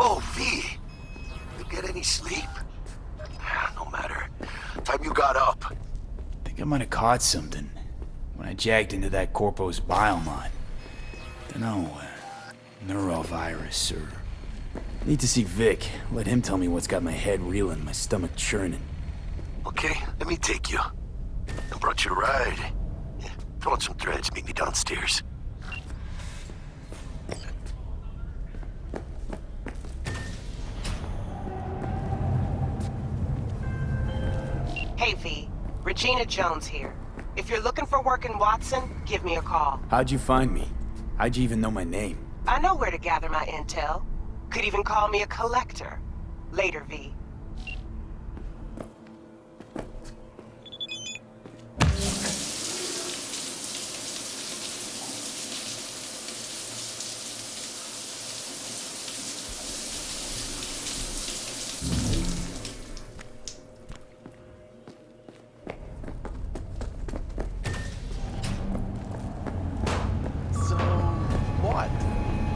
Oh, V! You get any sleep? No matter. Time you got up. Think I might have caught something when I jacked into that Corpo's biomon. Dunno, neurovirus or... Need to see Vic. Let him tell me what's got my head reeling, my stomach churning. Okay, let me take you. I brought you a ride. Yeah, throw on some threads, meet me downstairs. Hey, V. Regina Jones here. If you're looking for work in Watson, give me a call. How'd you find me? How'd you even know my name? I know where to gather my intel. Could even call me a collector. Later, V.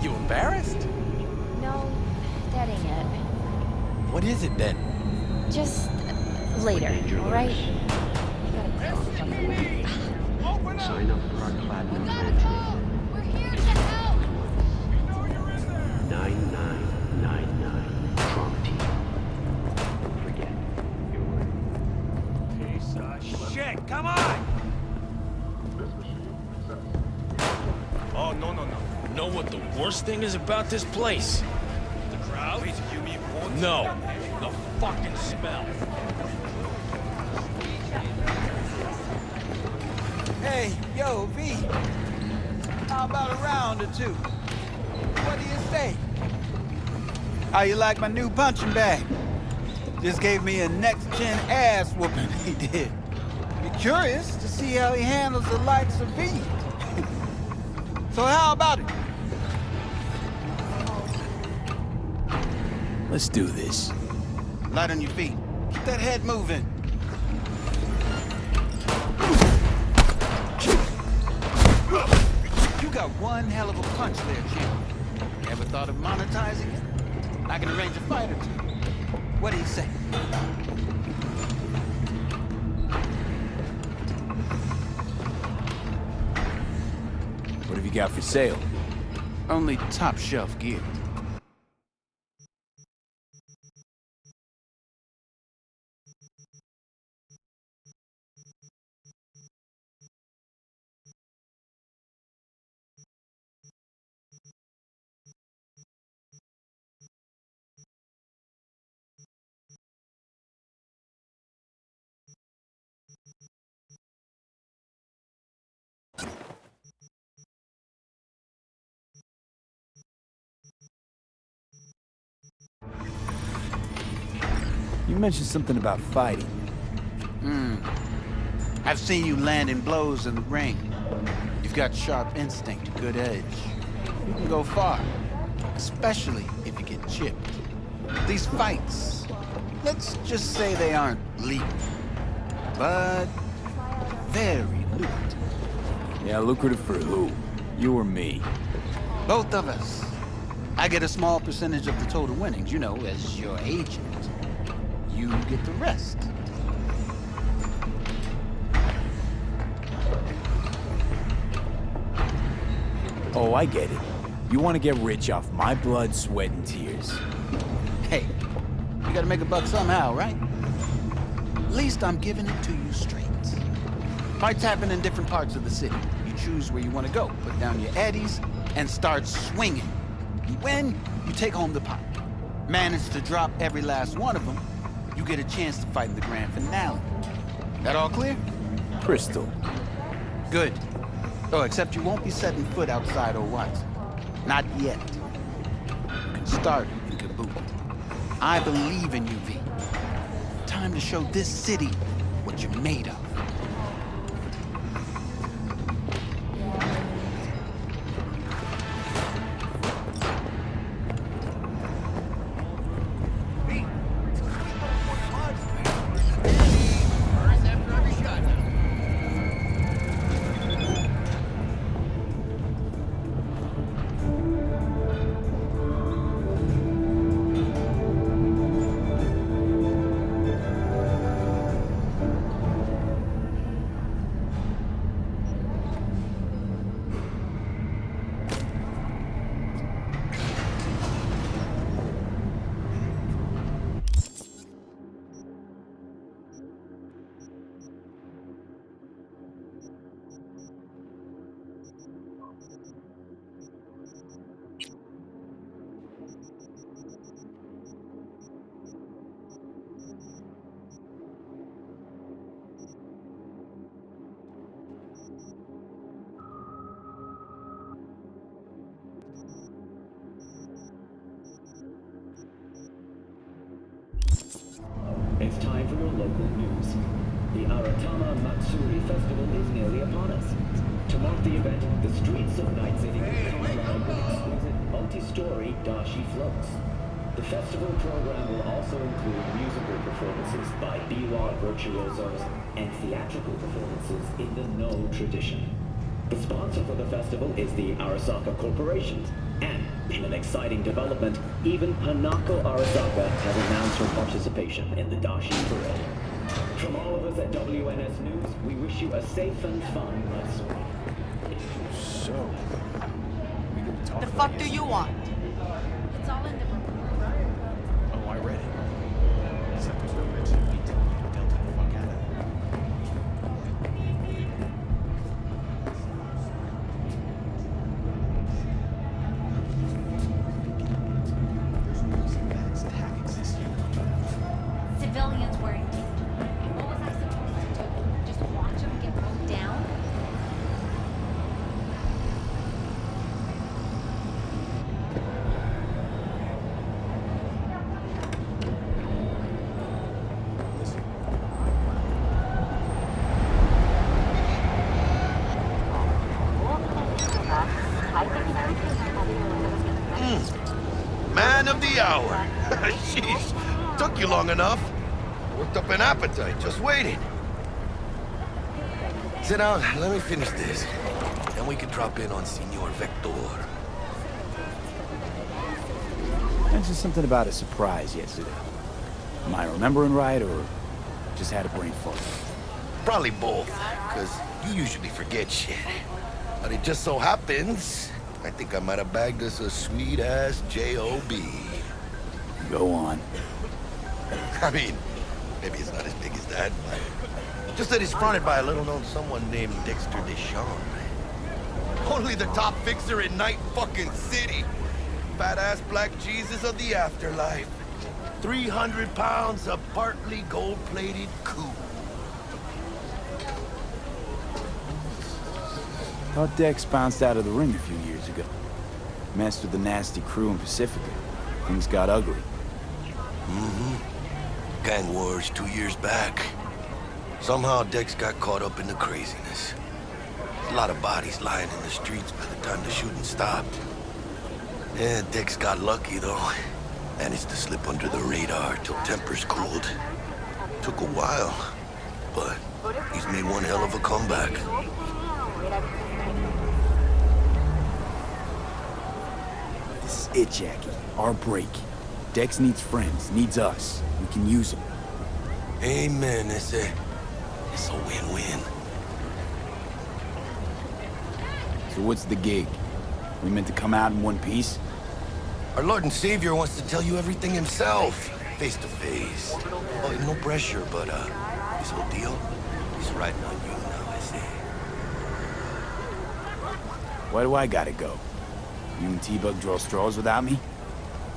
Embarrassed? No, that ain't it. What is it then? Just later, alright? Sign up for our platinum plan today. We're here to help! 9999 Trump team. Don't forget, you're Piece of shit! Come on! Oh, no. Know what the worst thing is about this place? The crowd? No. The fucking smell. Hey, yo, V. How about a round or two? What do you say? How you like my new punching bag? Just gave me a next-gen ass whooping, he did. Be curious to see how he handles the likes of V. So how about it? Let's do this. Light on your feet. Keep that head moving. You got one hell of a punch there, champ. Ever thought of monetizing it? I can arrange a fight or two. What do you say? What have you got for sale? Only top shelf gear. You mentioned something about fighting. I've seen you landing blows in the ring. You've got sharp instinct, a good edge. You can go far, especially if you get chipped. These fights, let's just say they aren't lethal, but very lucrative. Yeah, lucrative for who? You or me? Both of us. I get a small percentage of the total winnings, you know, as your agent. You get the rest. Oh, I get it. You want to get rich off my blood, sweat, and tears. Hey, you gotta make a buck somehow, right? At least I'm giving it to you straight. Fights happen in different parts of the city. You choose where you want to go, put down your eddies, and start swinging. You win, you take home the pot. Manage to drop every last one of them, you get a chance to fight in the grand finale. That all clear? Crystal. Good. Oh, except you won't be setting foot outside or what? Not yet. You can start and kaboot. I believe in you, V. Time to show this city what you're made of. for your local news. The Aratama Matsuri Festival is nearly upon us. To mark the event, the streets of Night City will come alive with exquisite multi-story dashi floats. The festival program will also include musical performances by biwa virtuosos and theatrical performances in the No tradition. The sponsor for the festival is the Arasaka Corporation, and in an exciting development, even Hanako Arasaka has announced her participation in the dashi parade. From all of us at WNS News, we wish you a safe and fun Matsuri. So, we get to talk The about fuck do yesterday. you want? It's all in the report. Oh, I read it. Except there's no mention of me telling you to delta the fuck out of there. There's no reason that attack exists here. Civilians were in danger. What was I supposed to do? Just watch them get mowed down? Man of the hour. Jeez, took you long enough. Worked up an appetite, just waiting. Sit down, let me finish this. Then we can drop in on Senor Vector. Mentioned something about a surprise yesterday. Am I remembering right, or just had a brain fart? Probably both, because you usually forget shit. But it just so happens, I think I might have bagged us a sweet-ass J.O.B. Go on. I mean, maybe it's not as big as that, but just that it's fronted by a little-known someone named Dexter Deshawn. Only the top fixer in Night fucking City. Fat-ass black Jesus of the afterlife. 300 pounds of partly gold-plated coup. Thought Dex bounced out of the ring a few years ago. Messed with the nasty crew in Pacifica. Things got ugly. Mm-hmm. Gang wars 2 years back. Somehow Dex got caught up in the craziness. A lot of bodies lying in the streets by the time the shooting stopped. Yeah, Dex got lucky though. Managed to slip under the radar till tempers cooled. Took a while, but he's made one hell of a comeback. This is it, Jackie. Our break. Dex needs friends, needs us. We can use them. Amen, it's a win-win. So what's the gig? We meant to come out in one piece? Our Lord and Savior wants to tell you everything himself, face to face. Oh, no pressure, but this whole deal is riding on you now, I say. Why do I gotta go? You and T-Bug draw straws without me?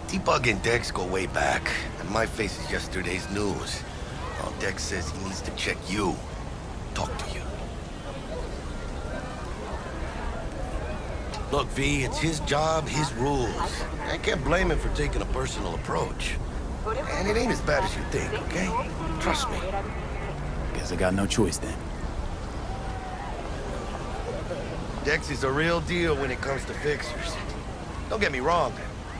T-Bug and Dex go way back, and my face is yesterday's news. Now Dex says he needs to check you, talk to you. Look, V, it's his job, his rules. I can't blame him for taking a personal approach. And it ain't as bad as you think, okay? Trust me. Guess I got no choice then. Dex is a real deal when it comes to fixers. Don't get me wrong.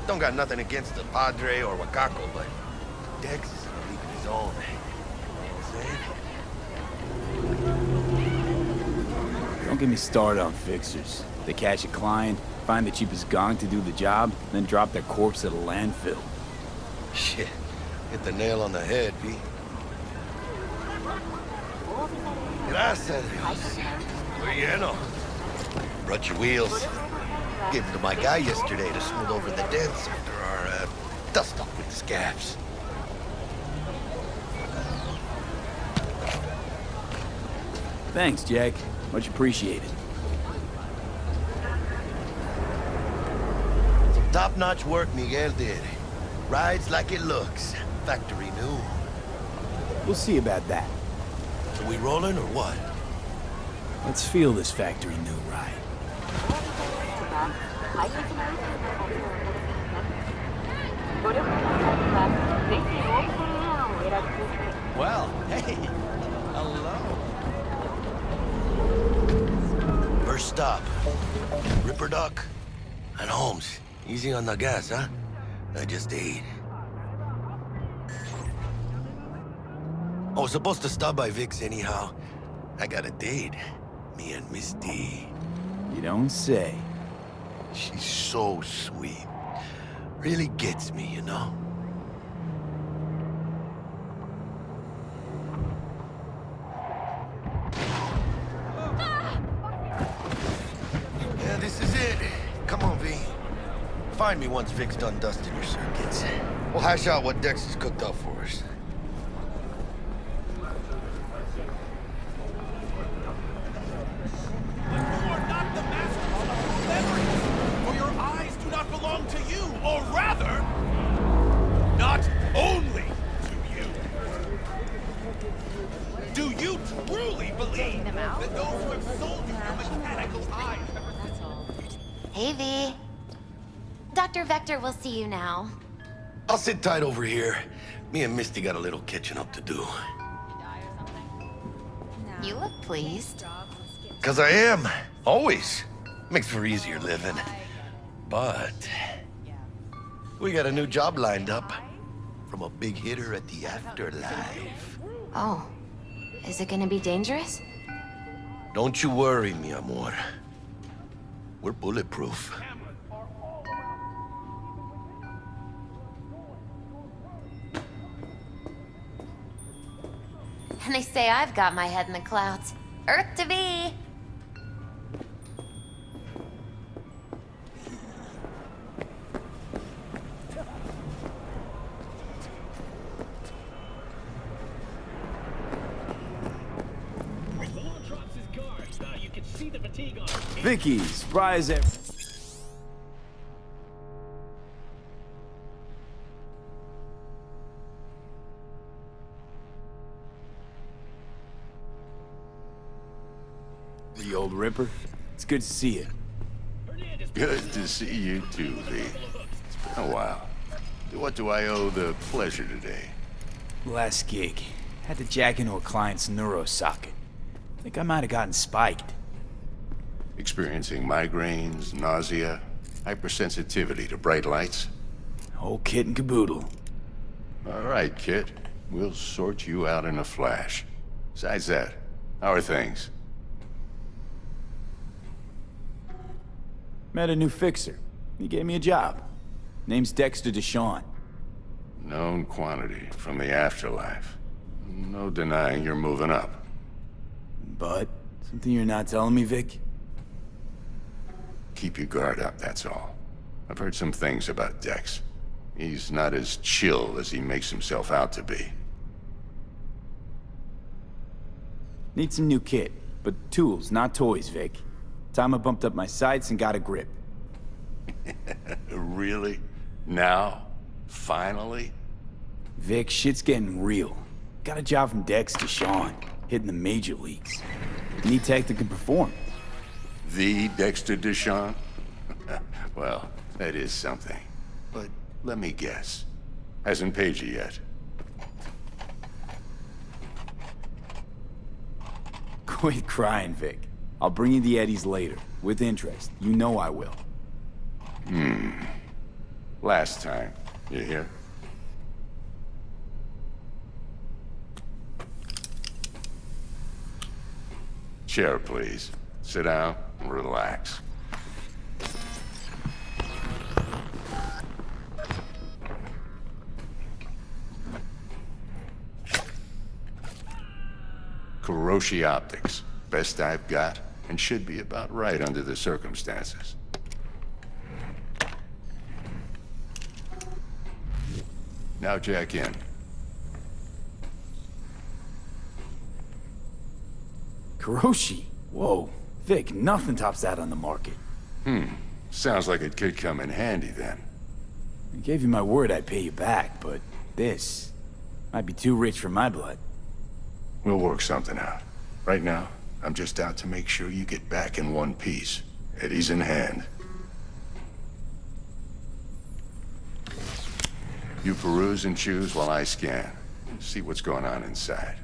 Don't got nothing against the Padre or Wakako, but Dex is in a league of his own. You know what I'm saying? Don't get me started on fixers. They catch a client, find the cheapest gong to do the job, then drop their corpse at a landfill. Shit. Hit the nail on the head, V. Gracias, Dios. Muy lleno. Brought your wheels. Gave them to my guy yesterday to smooth over the dents after our dust-up with the scabs. Thanks, Jack. Much appreciated. Some top-notch work Miguel did. Rides like it looks. Factory new. We'll see about that. So we rolling or what? Let's feel this factory new ride. Well, hey, hello. First stop. Ripper Doc and Holmes. Easy on the gas, huh? I just ate. I was supposed to stop by Vic's anyhow. I got a date. Me and Misty. You don't say. She's so sweet. Really gets me, you know? Yeah, this is it. Come on, V. Find me once Vic's done dusting your circuits. We'll hash out what Dex has cooked up for us. Hey, V. Dr. Vector will see you now. I'll sit tight over here. Me and Misty got a little catching up to do. You look pleased. 'Cause I am. Always. Makes for easier living. But we got a new job lined up from a big hitter at the afterlife. Oh, is it gonna be dangerous? Don't you worry, mi amor. We're bulletproof. And they say I've got my head in the clouds. Earth to be. Vicky, surprise it. The old Ripper. It's good to see you. Good to see you too, V. It's been a while. What do I owe the pleasure today? Last gig. Had to jack into a client's neuro socket. Think I might have gotten spiked. Experiencing migraines, nausea, hypersensitivity to bright lights? Whole kit and caboodle. All right, kid. We'll sort you out in a flash. Besides that, how are things? Met a new fixer. He gave me a job. Name's Dexter Deshawn. Known quantity from the afterlife. No denying you're moving up. But something you're not telling me, Vic? Keep your guard up, that's all. I've heard some things about Dex. He's not as chill as he makes himself out to be. Need some new kit, but tools, not toys, Vic. Time I bumped up my sights and got a grip. Really? Now? Finally? Vic, shit's getting real. Got a job from Dex Deshawn, hitting the major leagues. Need tech that can perform. The Dexter Deshawn? Well, that is something. But let me guess. Hasn't paid you yet. Quit crying, Vic. I'll bring you the eddies later, with interest. You know I will. Last time. You hear? Chair, please. Sit down and relax. Kuroshi Optics. Best I've got, and should be about right under the circumstances. Now jack in. Kuroshi? Whoa. Vic, nothing tops that on the market. Sounds like it could come in handy then. I gave you my word I'd pay you back, but this might be too rich for my blood. We'll work something out. Right now, I'm just out to make sure you get back in one piece. Eddie's in hand. You peruse and choose while I scan. see what's going on inside.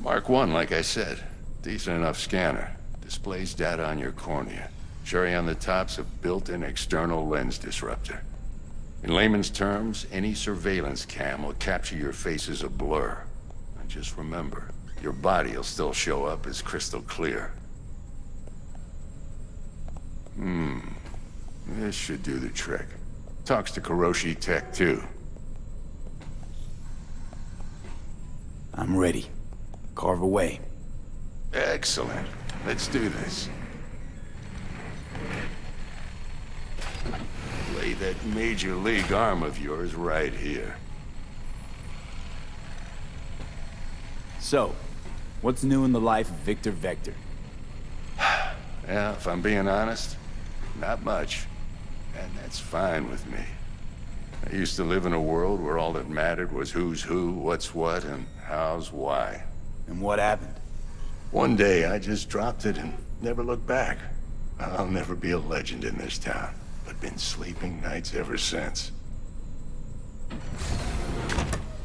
Mark 1, like I said. Decent enough scanner. Displays data on your cornea. Cherry on the top's a built-in external lens disruptor. In layman's terms, any surveillance cam will capture your face as a blur. And just remember, your body will still show up as crystal clear. This should do the trick. Talks to Kuroshi Tech, too. I'm ready. Carve away. Excellent. Let's do this. Lay that major league arm of yours right here. So, what's new in the life of Victor Vector? Yeah, if I'm being honest, not much. And that's fine with me. I used to live in a world where all that mattered was who's who, what's what, and how's why. And what happened? One day, I just dropped it and never looked back. I'll never be a legend in this town, but been sleeping nights ever since.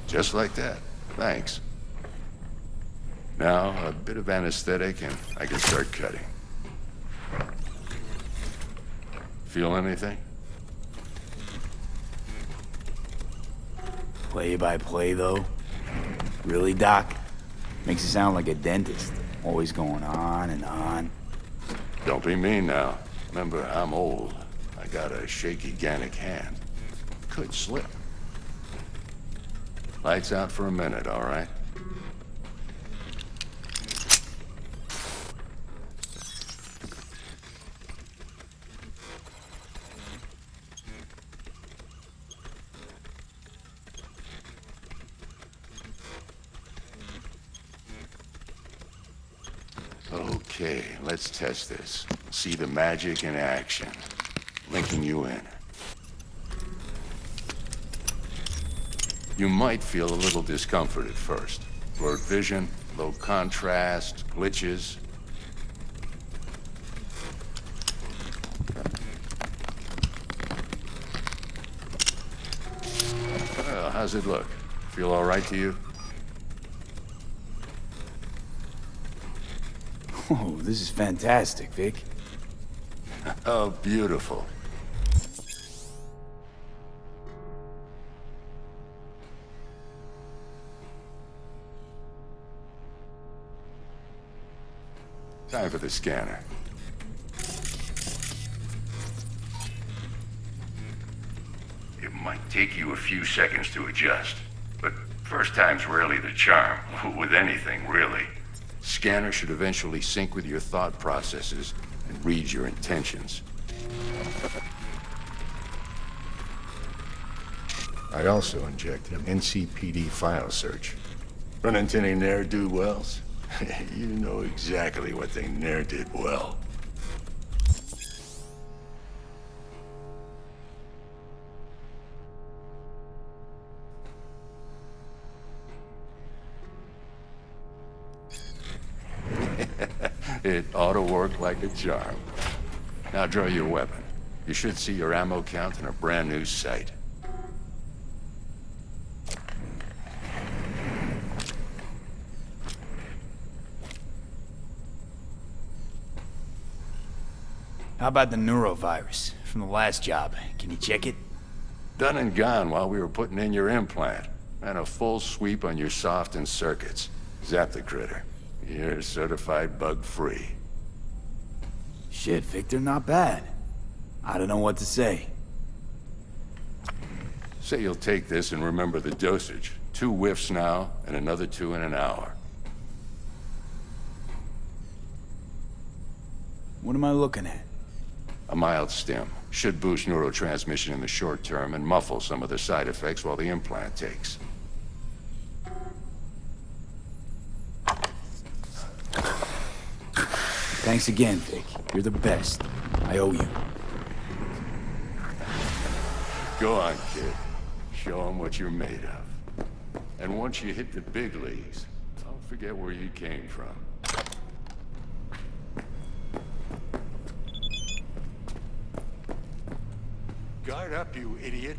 Just like that. Thanks. Now, a bit of anesthetic and I can start cutting. Feel anything? Play-by-play, though? Really, Doc? Makes you sound like a dentist. Always going on and on. Don't be mean now. Remember, I'm old. I got a shaky Gannic hand. Could slip. Lights out for a minute, all right? Okay, let's test this. See the magic in action. Linking you in. You might feel a little discomfort at first. Blurred vision, low contrast, glitches. Well, how's it look? Feel all right to you? Oh, this is fantastic, Vic. Oh, beautiful. Time for the scanner. It might take you a few seconds to adjust, but first time's rarely the charm, with anything, really. Scanner should eventually sync with your thought processes and read your intentions. I also injected an NCPD file search. Run into any ne'er-do-wells? You know exactly what they ne'er did well. It ought to work like a charm. Now draw your weapon. You should see your ammo count in a brand new sight. How about the neurovirus from the last job? Can you check it? Done and gone while we were putting in your implant. And a full sweep on your soft and circuits. Zap the critter. You're certified bug-free. Shit, Victor, not bad. I don't know what to say. Say you'll take this and remember the dosage. 2 whiffs now, and another 2 in an hour. What am I looking at? A mild stim. Should boost neurotransmission in the short term and muffle some of the side effects while the implant takes. Thanks again, Vic. You're the best. I owe you. Go on, kid. Show them what you're made of. And once you hit the big leagues, don't forget where you came from. Guard up, you idiot.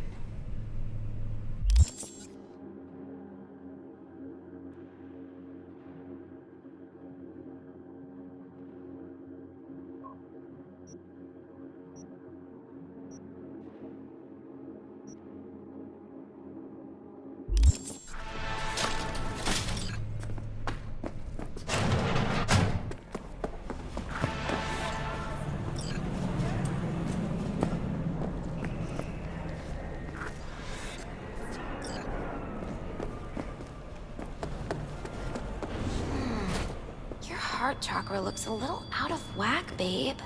Heart chakra looks a little out of whack, babe.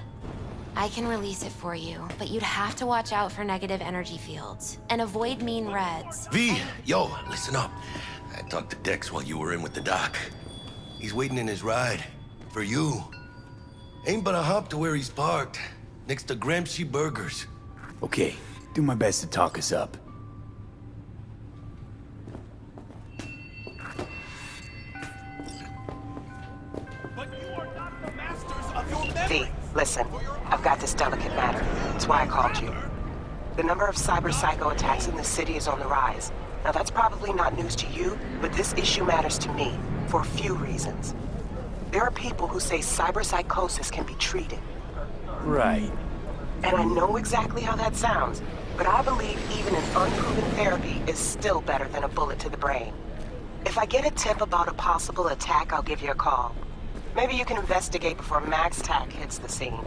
I can release it for you, but you'd have to watch out for negative energy fields and avoid mean reds. V, yo, listen up. I talked to Dex while you were in with the doc. He's waiting in his ride. For you. Ain't but a hop to where he's parked. Next to Gramsci Burgers. Okay, do my best to talk us up. V, listen. I've got this delicate matter. That's why I called you. The number of cyber-psycho attacks in the city is on the rise. Now that's probably not news to you, but this issue matters to me for a few reasons. There are people who say cyberpsychosis can be treated. Right. And I know exactly how that sounds, but I believe even an unproven therapy is still better than a bullet to the brain. If I get a tip about a possible attack, I'll give you a call. Maybe you can investigate before Max Tack hits the scene.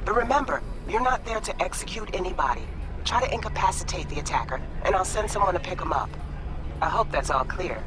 But remember, you're not there to execute anybody. Try to incapacitate the attacker, and I'll send someone to pick him up. I hope that's all clear.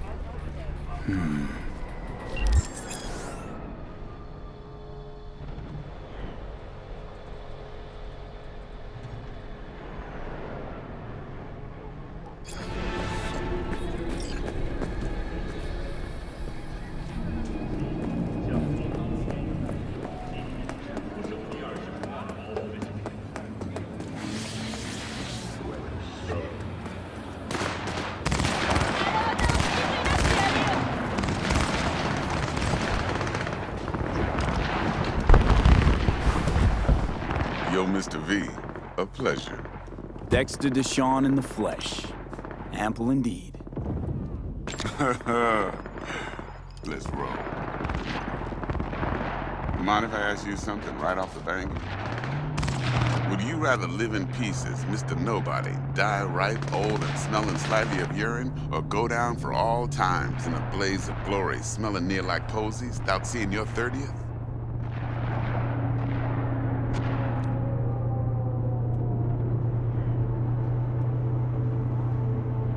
Yo, Mr. V, a pleasure. Dexter Deshawn in the flesh. Ample indeed. Let's roll. Mind if I ask you something right off the bang? Would you rather live in pieces, Mr. Nobody, die ripe, old, and smelling slightly of urine, or go down for all times in a blaze of glory, smelling near like posies, without seeing your 30th?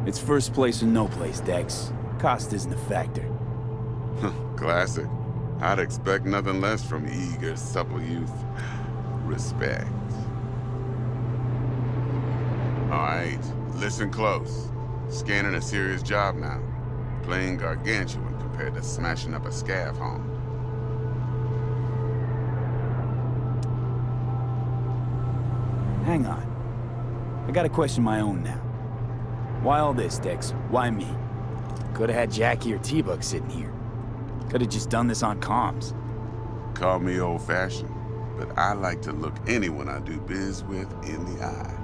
It's first place or no place, Dex. Cost isn't a factor. Classic. I'd expect nothing less from eager, supple youth. Respect. All right, listen close. Scanning a serious job now. Playing gargantuan compared to smashing up a scav home. Hang on. I got a question of my own now. Why all this, Dex? Why me? Could've had Jackie or T-Bug sitting here. Could've just done this on comms. Call me old-fashioned, but I like to look anyone I do biz with in the eye.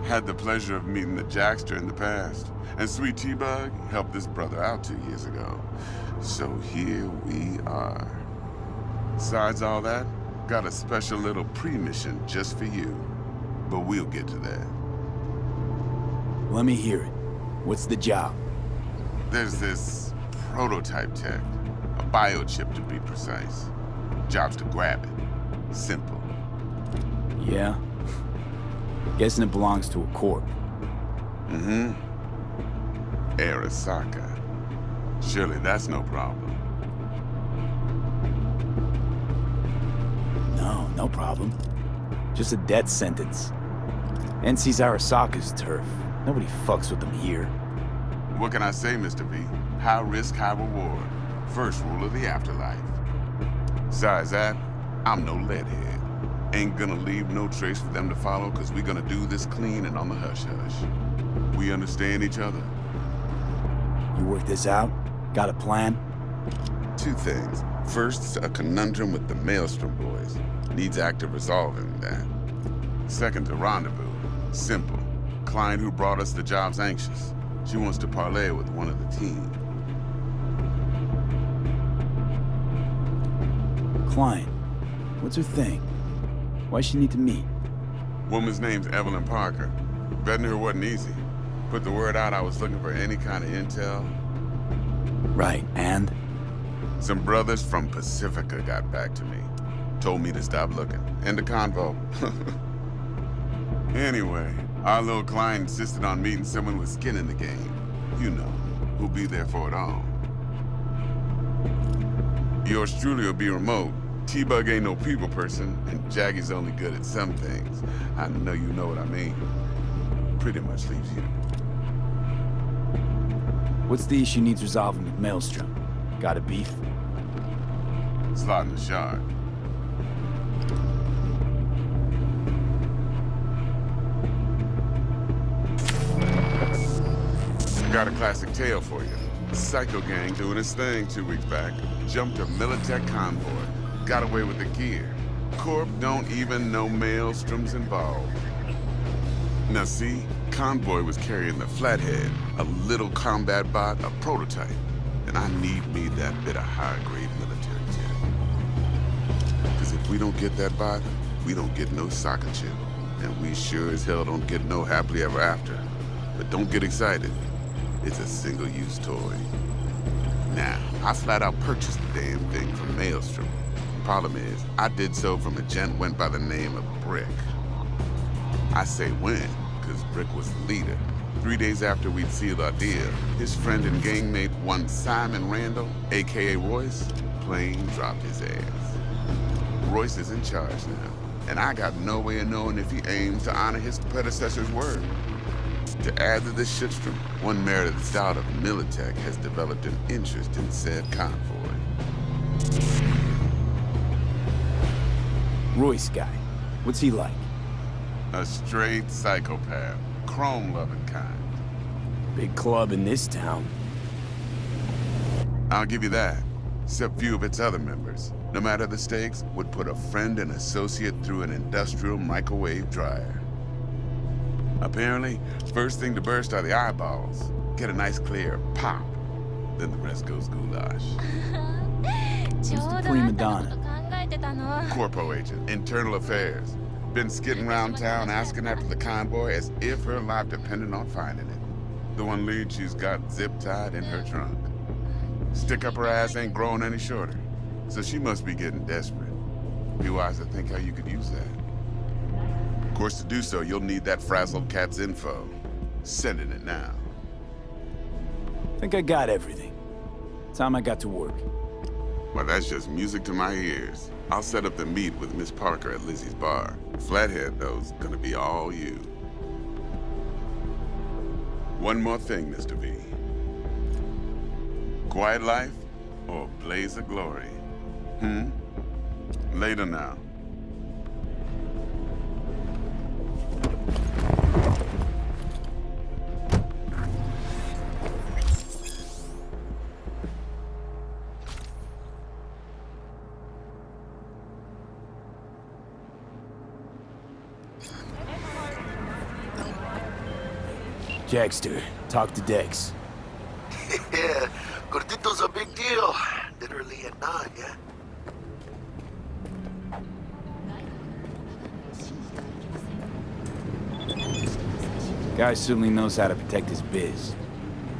Had the pleasure of meeting the Jackster in the past, and Sweet T-Bug helped this brother out 2 years ago. So here we are. Besides all that, got a special little pre-mission just for you. But we'll get to that. Let me hear it. What's the job? There's this prototype tech, a biochip to be precise. Job's to grab it. Simple. Yeah? Guessing it belongs to a corp. Mm-hmm. Arasaka. Surely that's no problem. No, no problem. Just a death sentence. NC's Arasaka's turf. Nobody fucks with them here. What can I say, Mr. V? High risk, high reward. First rule of the afterlife. Besides that, I'm no leadhead. Ain't gonna leave no trace for them to follow, cause we gonna do this clean and on the hush-hush. We understand each other? You work this out? Got a plan? Two things. First, a conundrum with the Maelstrom boys. Needs active resolving that. Second, a rendezvous. Simple. Client who brought us the job's anxious. She wants to parlay with one of the team. Client. What's her thing? Why she need to meet? Woman's name's Evelyn Parker. Betting her wasn't easy. Put the word out I was looking for any kind of intel. Right, and? Some brothers from Pacifica got back to me. Told me to stop looking. End of convo. Anyway, our little client insisted on meeting someone with skin in the game. You know, who'll be there for it all. Yours truly will be remote. T-Bug ain't no people person, and Jaggy's only good at some things. I know you know what I mean. Pretty much leaves you. What's the issue needs resolving with Maelstrom? Got a beef? Slot in the shard. Got a classic tale for you. A psycho gang doing its thing 2 weeks back. Jumped a Militech convoy. Got away with the gear. Corp don't even know Maelstrom's involved. Now see, convoy was carrying the Flathead, a little combat bot, a prototype. And I need me that bit of high-grade military tech. Because if we don't get that bot, we don't get no soccer chip. And we sure as hell don't get no happily ever after. But don't get excited. It's a single-use toy. Now, I flat out purchased the damn thing from Maelstrom. Problem is, I did so from a gent went by the name of Brick. I say when, because Brick was the leader. 3 days after we'd sealed our deal, his friend and gangmate, one Simon Randall, aka Royce, plain dropped his ass. Royce is in charge now, and I got no way of knowing if he aims to honor his predecessor's word. To add to this shitstorm, one merited stout of Militech has developed an interest in said convoy. Royce guy. What's he like? A straight psychopath. Chrome-loving kind. Big club in this town. I'll give you that. Except few of its other members, no matter the stakes, would put a friend and associate through an industrial microwave dryer. Apparently, first thing to burst are the eyeballs. Get a nice clear pop. Then the rest goes goulash. Who's the prima donna? Corpo agent, internal affairs. Been skidding around town asking after the convoy as if her life depended on finding it. The one lead she's got zip-tied in her trunk. Stick up her ass ain't growing any shorter. So she must be getting desperate. Be wise to think how you could use that. Of course, to do so, you'll need that frazzled cat's info. Sending it now. Think I got everything. Time I got to work. Well, that's just music to my ears. I'll set up the meet with Miss Parker at Lizzie's bar. Flathead, though's gonna be all you. One more thing, Mr. V. Quiet life or blaze of glory? Later now. Jackster, talk to Dex. Yeah, Gordito's a big deal. Literally at 9, yeah? Guy certainly knows how to protect his biz.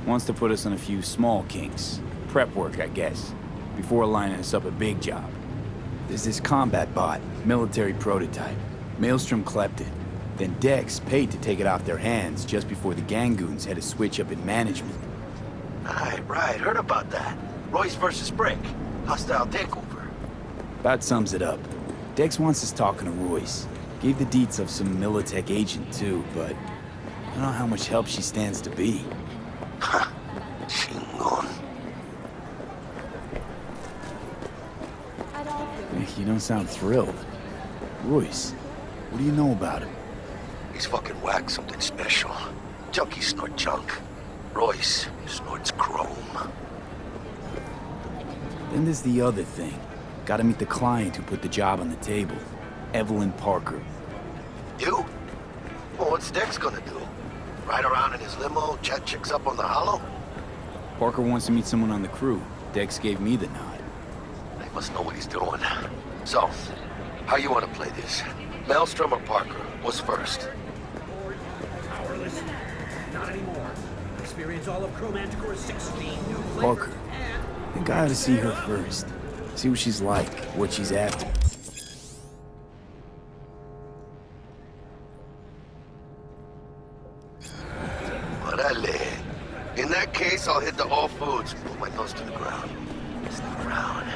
Wants to put us on a few small kinks. Prep work, I guess. Before lining us up a big job. There's this combat bot, military prototype. Maelstrom clept it. Then Dex paid to take it off their hands just before the Gangoons had a switch up in management. Right. Heard about that. Royce versus Brick. Hostile takeover. About sums it up. Dex wants us talking to Royce. Gave the deets of some Militech agent too, but I don't know how much help she stands to be. Ha! Chingon. You don't sound thrilled. Royce, what do you know about him? He's fucking whacked something special. Junkies snort junk. Royce snorts chrome. Then there's the other thing. Gotta meet the client who put the job on the table. Evelyn Parker. You? Well, what's Dex gonna do? Ride around in his limo, chat chicks up on the hollow? Parker wants to meet someone on the crew. Dex gave me the nod. He must know what he's doing. So, how you want to play this? Maelstrom or Parker? What's first? Powerless? Not anymore. Experience all of Chromanticore's 16 new flavors. Parker. I think I ought to see her first. See what she's like, what she's after. Orale. In that case, I'll hit the All Foods. Put my nose to the ground. Sneak around.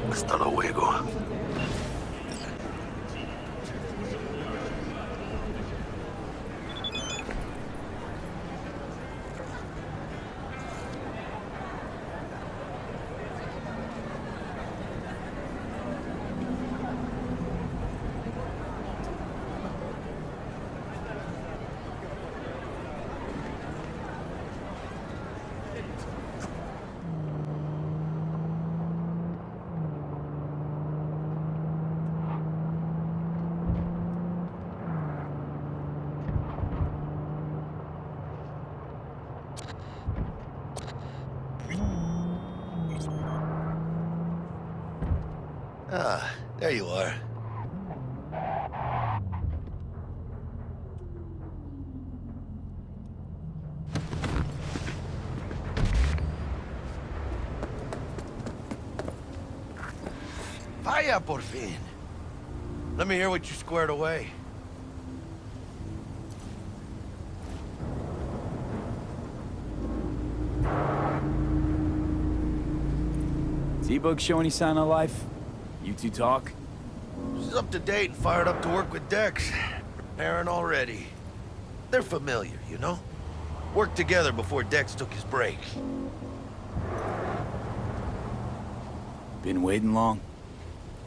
Hasta luego. Ah, there you are. Vaya por fin. Let me hear what you squared away. T-Bug show any sign of life? You two talk? She's up to date and fired up to work with Dex. Preparing already. They're familiar, you know? Worked together before Dex took his break. Been waiting long?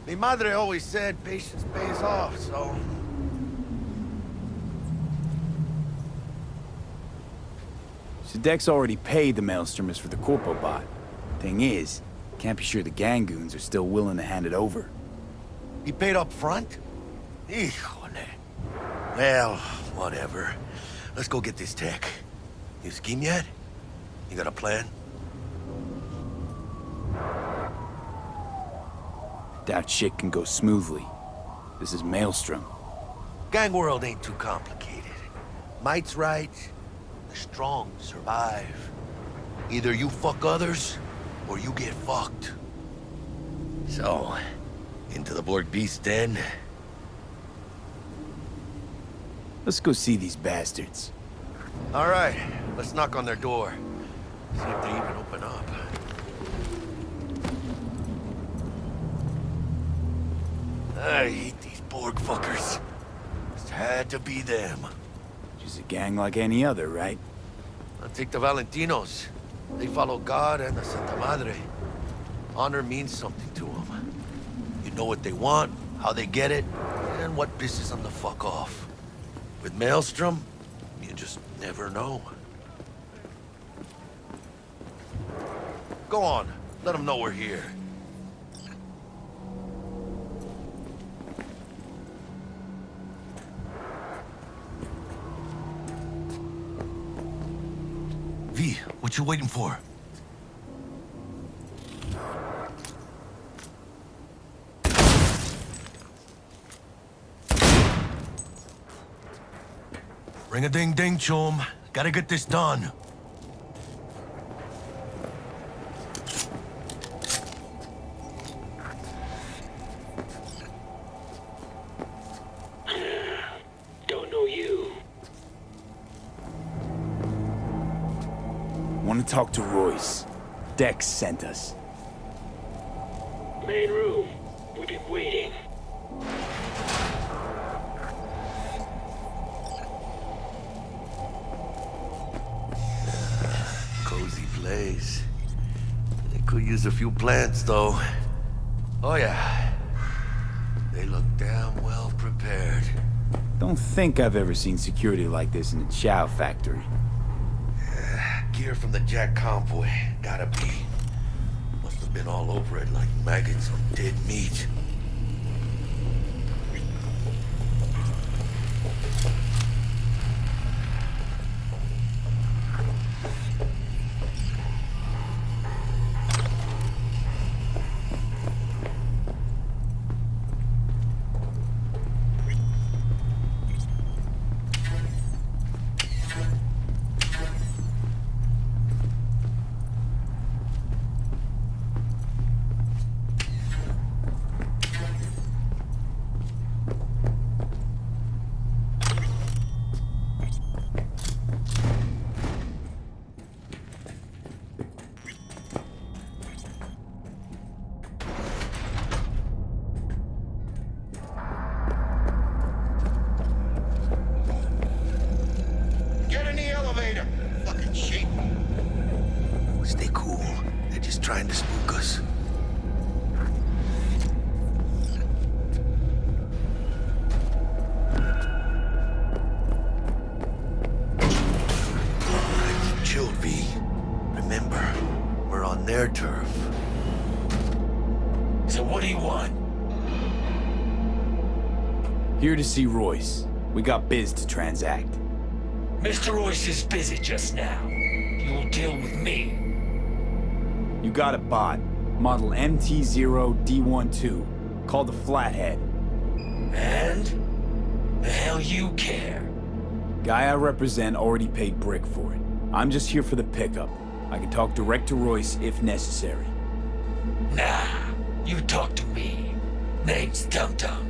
Mi madre always said patience pays off, so... So Dex already paid the Maelstromers for the Corpo bot. Thing is, can't be sure the Gangoons are still willing to hand it over. He paid up front? Híjole. Well, whatever. Let's go get this tech. You scheme yet? You got a plan? Doubt shit can go smoothly. This is Maelstrom. Gang world ain't too complicated. Might's right. The strong survive. Either you fuck others, or you get fucked. So, into the Borg Beast den? Let's go see these bastards. All right, let's knock on their door. See if they even open up. I hate these Borg fuckers. Just had to be them. Just a gang like any other, right? I'll take the Valentinos. They follow God and the Santa Madre. Honor means something to them. You know what they want, how they get it, and what pisses them the fuck off. With Maelstrom, you just never know. Go on, let them know we're here. V, what you waiting for? Ring-a-ding-ding, chum. Gotta get this done. Don't want to talk to Royce. Dex sent us. Main room. We've been waiting. Cozy place. They could use a few plants, though. Oh, yeah. They look damn well prepared. Don't think I've ever seen security like this in a chow factory. Gear from the Jack convoy. Gotta be. Must have been all over it like maggots on dead meat. Stay cool. They're just trying to spook us. Alright, chill, V. Remember, we're on their turf. So what do you want? Here to see Royce. We got biz to transact. Mr. Royce is busy just now. You'll deal with me. You got a bot. Model MT0D12. Called the Flathead. And? The hell you care? Guy I represent already paid Brick for it. I'm just here for the pickup. I can talk direct to Royce if necessary. Nah, you talk to me. Name's Dum Dum.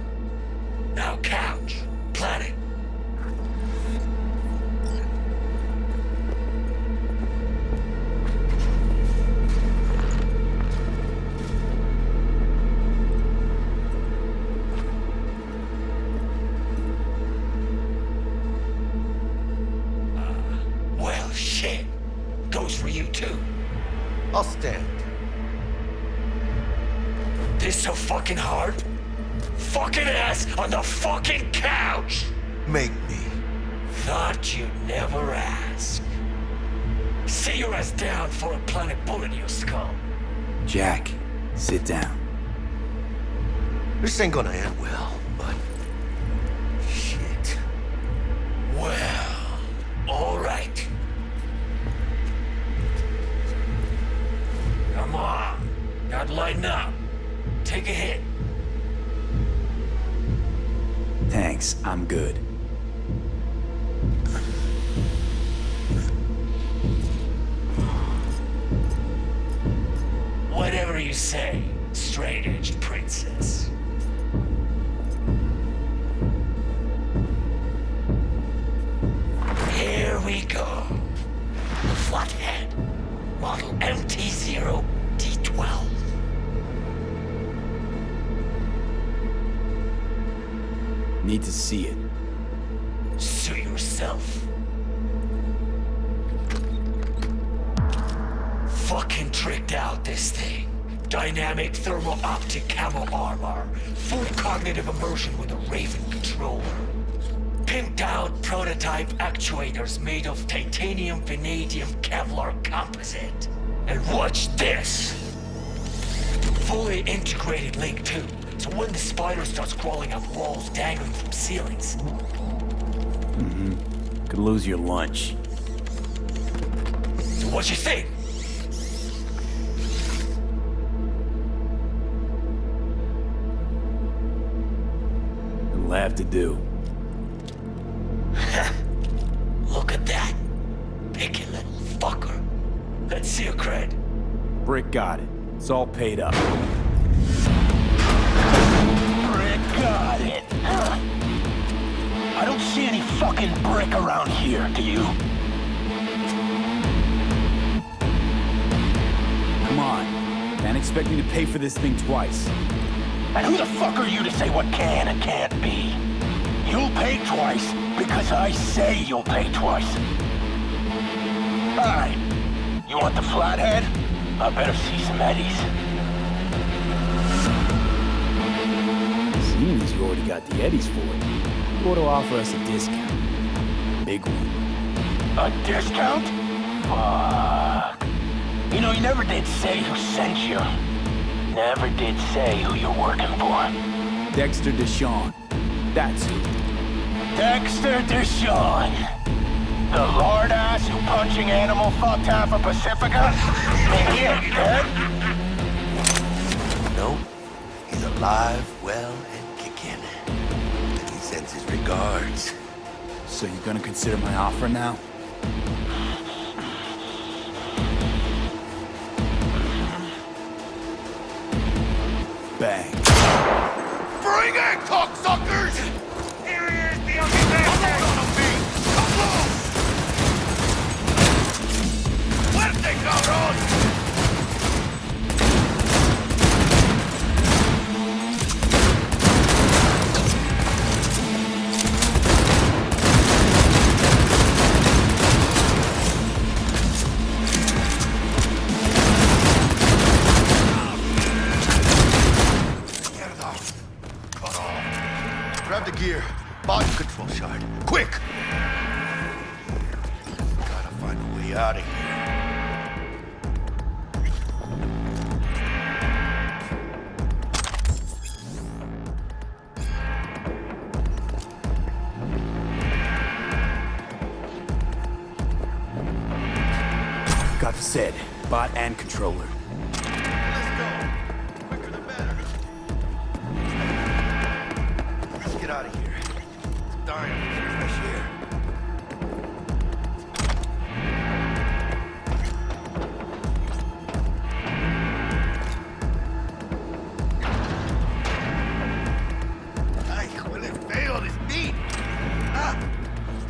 Now couch, planet. Well, shit. Goes for you too. I'll stand. This so fucking hard? Fucking ass on the fucking couch! Make me. Thought you'd never ask. Sit your ass down for a planet bullet in your skull. Jack, sit down. This ain't gonna end well, but... shit. Well, alright. Come on. Gotta lighten up. Take a hit. Thanks, I'm good. Whatever you say, straight-edged princess. Here we go. The Flathead. Model MT0D12. Need to see it. Suit yourself. Fucking tricked out, this thing. Dynamic thermo-optic camo armor. Full cognitive immersion with a Raven controller. Pimped out prototype actuators made of titanium, vanadium, Kevlar composite. And watch this. Fully integrated link too. So when the spider starts crawling up walls dangling from ceilings. Could lose your lunch. So what you think? It'll have to do. Look at that. Picky little fucker. Let's see your cred. Brick got it. It's all paid up. Brick got it. I don't see any fucking brick around here, do you? expect me to pay for this thing twice. And who the fuck are you to say what can and can't be? You'll pay twice because I say you'll pay twice. Alright. You want the flathead? I better see some eddies. Seems you already got the eddies for it. You ought to offer us a discount. Big one. A discount? Fuck. You know, you never did say who sent you. Never did say who you're working for. Dexter Deshawn. That's who. Dexter Deshawn. The lord-ass who punching animal fucked half of Pacifica? Man, he ain't dead. No, he's alive, well, and kicking. And he sends his regards. So you're gonna consider my offer now? Bang. Bring it, cocksuckers! Here he is, the ugly bastard! Come on, me! Come on! Fuerte, cabrón! Grab the gear. Body control shard. Quick! Gotta find a way out of here. Got the set. Bot and controller. Let's go. Quicker the better. Let's get out of here. It's dying. Fresh air. Ay, huele feo, this meat. Ah,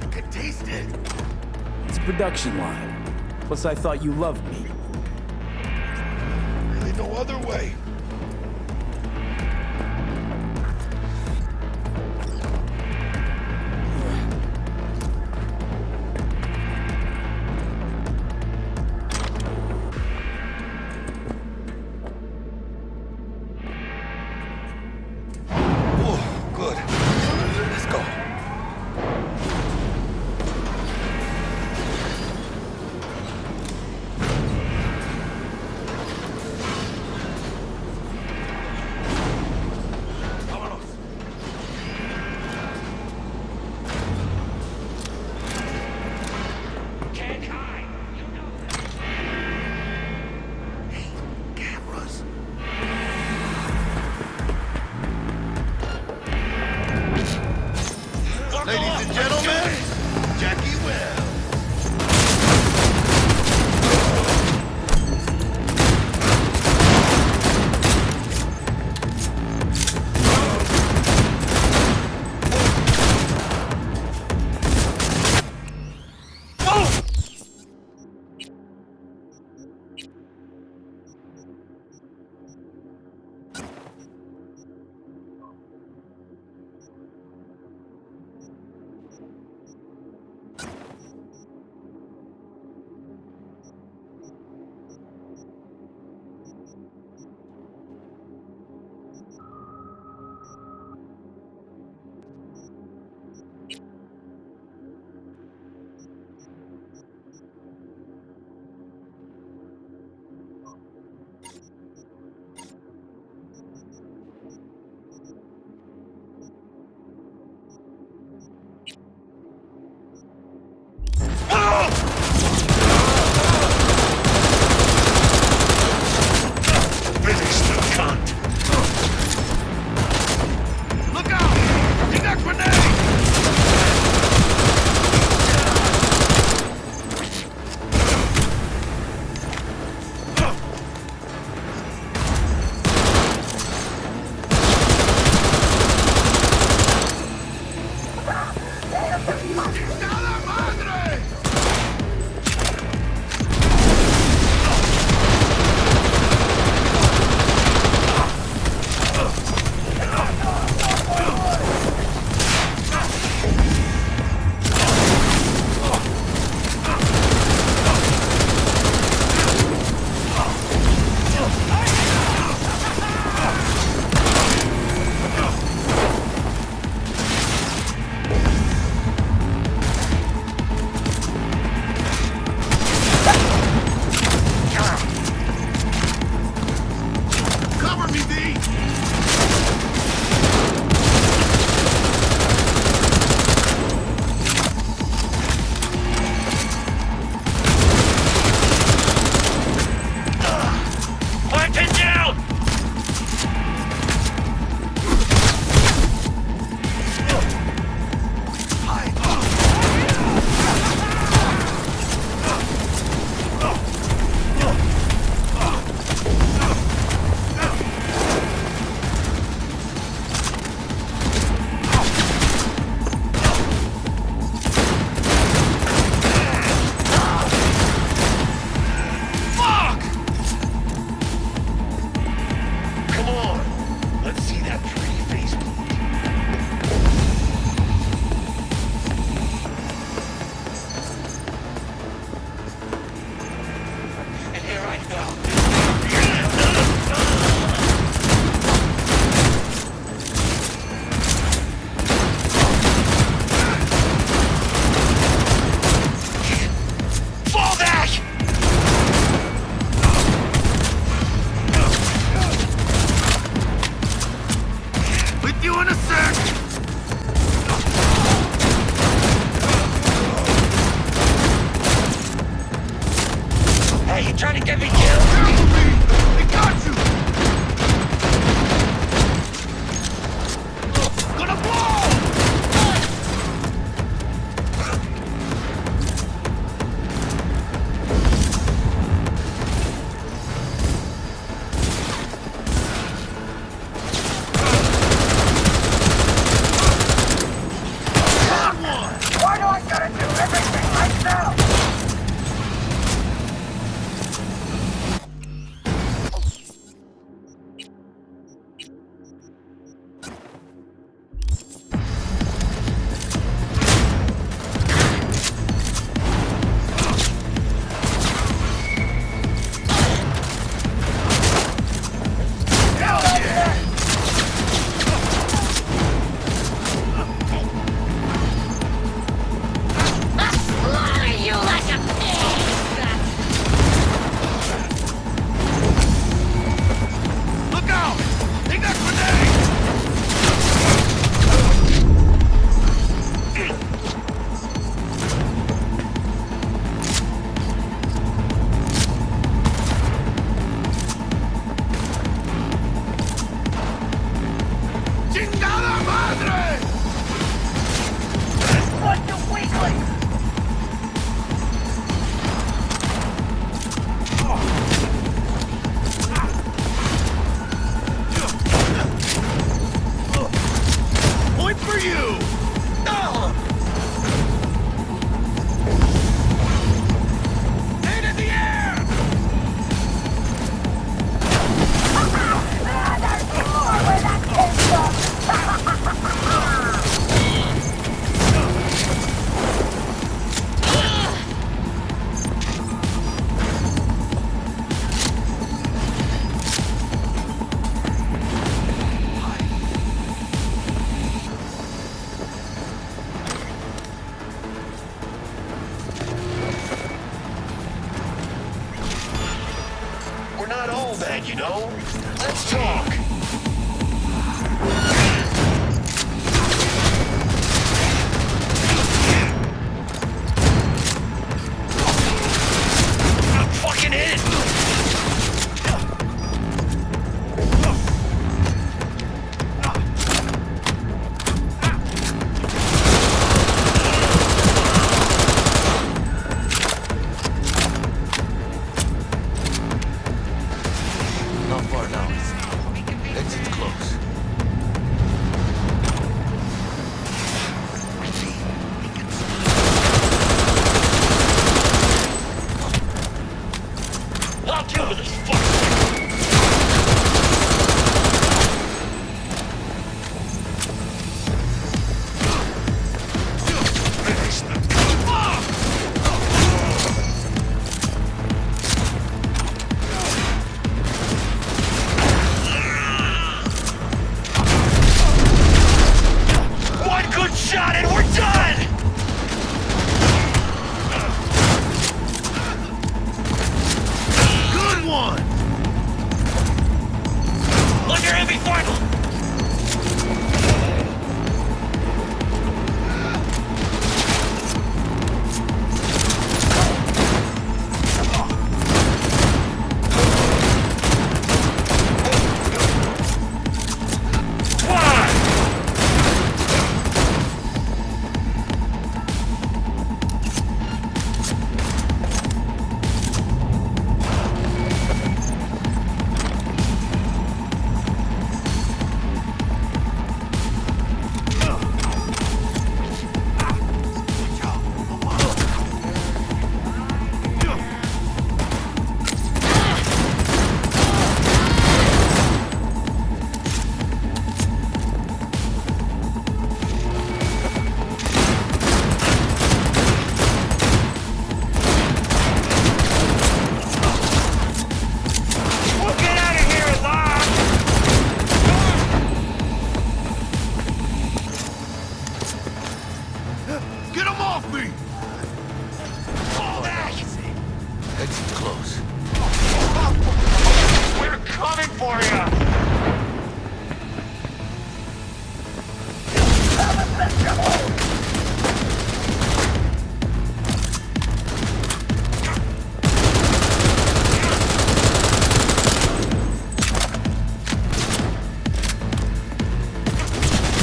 I can taste it. It's a production line. Plus, I thought you loved me. Really no other way. Oh, good. Let's go. Can't hide. You know that. Cameras. Ladies and gentlemen, Jackie Wells. good, you know? Let's talk. I'm fucking hit! Not far now. Exit's close. I'll deal with this fucker. One good shot and we're done! Good one! Under heavy fire! We'll get out of here alive! Get him off me! Fall back! Exit's close. We're coming for you!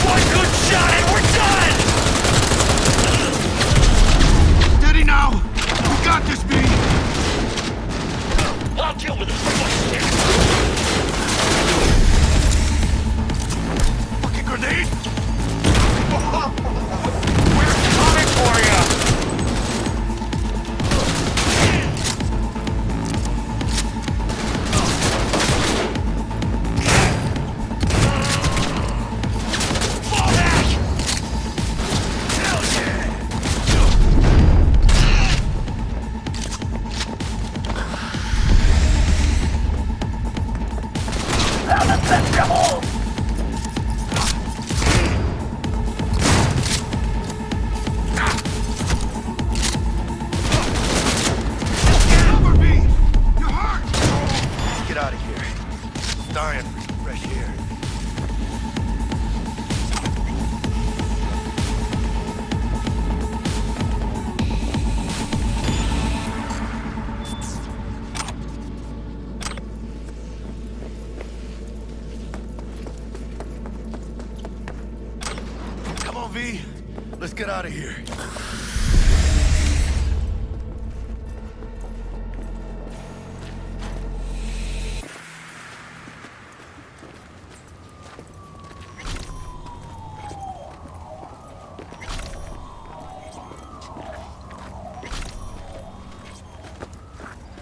One good shot and we're done! Steady now! We got this, B! I'll deal with this fucking fucking grenade! We're coming for you! Fall back! Hell yeah! Get over me! You're hurt! Let's get out of here. Dying for some fresh air. Come on, V. Let's get out of here.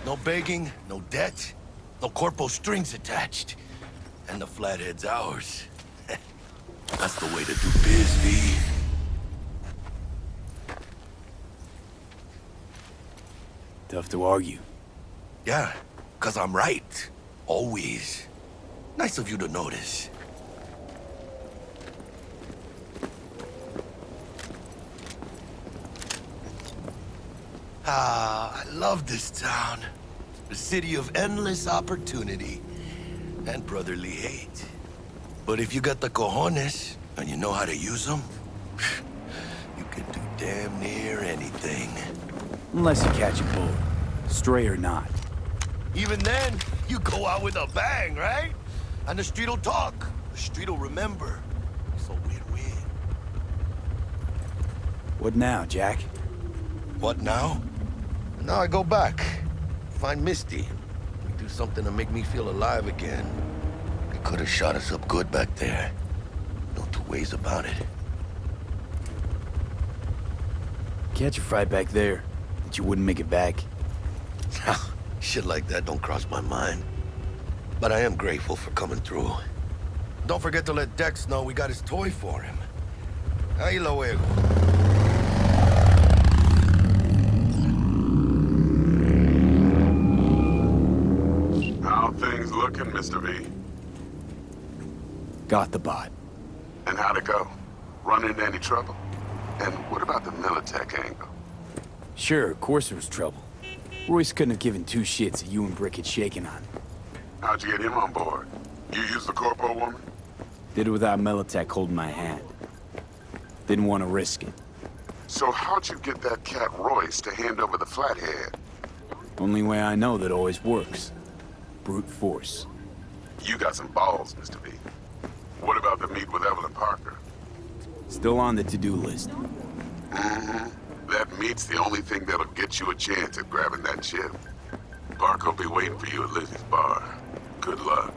No begging, no debt, no corpo strings attached. And the flathead's ours. That's the way to do biz, V. Tough to argue. Yeah, 'cause I'm right. Always. Nice of you to notice. Ah, I love this town. The city of endless opportunity. and brotherly hate. But if you got the cojones, and you know how to use them, you can do damn near anything. Unless you catch a bullet, stray or not. Even then, you go out with a bang, right? And the street'll talk. The street'll remember. It's a win-win. What now, Jack? What now? Now I go back. Find Misty. We do something to make me feel alive again. They could have shot us up good back there. No two ways about it. Catch a fight back there, that you wouldn't make it back. Shit like that don't cross my mind. But I am grateful for coming through. Don't forget to let Dex know we got his toy for him. Ahí lo luego. How things looking, Mr. V? Got the bot. And how'd it go? Run into any trouble? And what about the Militech angle? Sure, of course there was trouble. Royce couldn't have given two shits that you and Brick had shaken on. How'd you get him on board? You used the corpo woman? Did it without Militech holding my hand. Didn't want to risk it. So how'd you get that cat Royce to hand over the flathead? Only way I know that always works. Brute force. You got some balls, Mr. V. What about the meet with Evelyn Parker? Still on the to-do list. Mm-hmm. That meet's the only thing that'll get you a chance at grabbing that chip. Parker will be waiting for you at Lizzie's bar. Good luck.